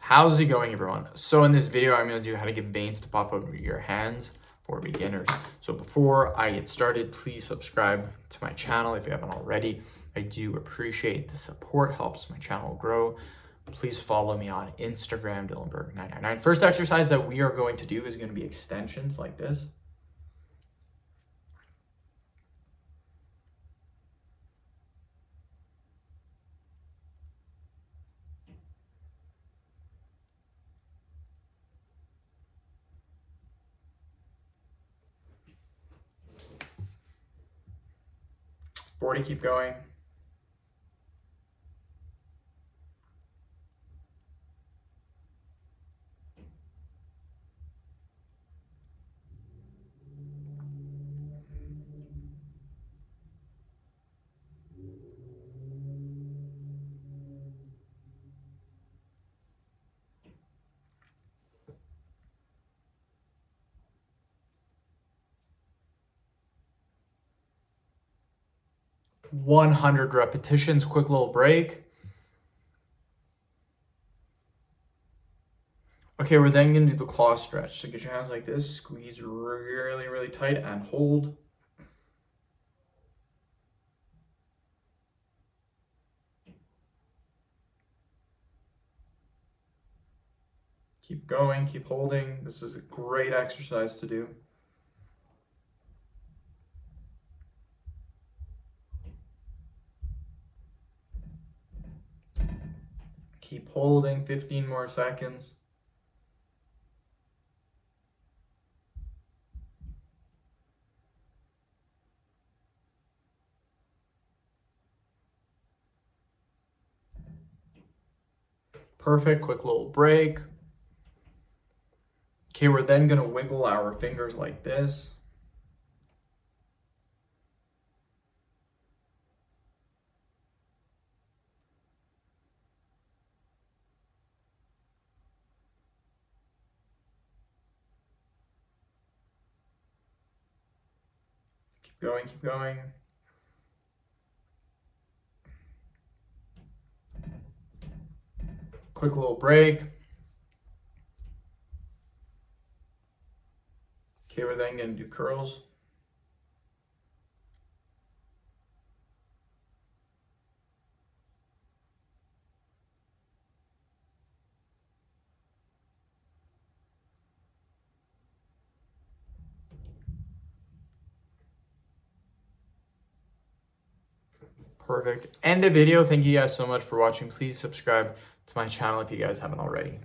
How's it going, everyone? So in this video, I'm going to do how to get veins to pop over your hands for beginners. So before I get started, please subscribe to my channel if you haven't already. I do appreciate the support, helps my channel grow. Please follow me on Instagram, Dylanberg999. First exercise that we are going to do is going to be extensions like this. Forty, keep going. "100 repetitions, quick little break. Okay, we're then gonna do the claw stretch. So get your hands like this, squeeze really, really tight and hold. Keep going, keep holding. This is a great exercise to do. Keep holding, 15 more seconds. Perfect, quick little break. Okay, we're then gonna wiggle our fingers like this. Keep going, keep going. Quick little break. Okay, we're then gonna do curls. Perfect. End the video. Thank you guys so much for watching. Please subscribe to my channel if you guys haven't already.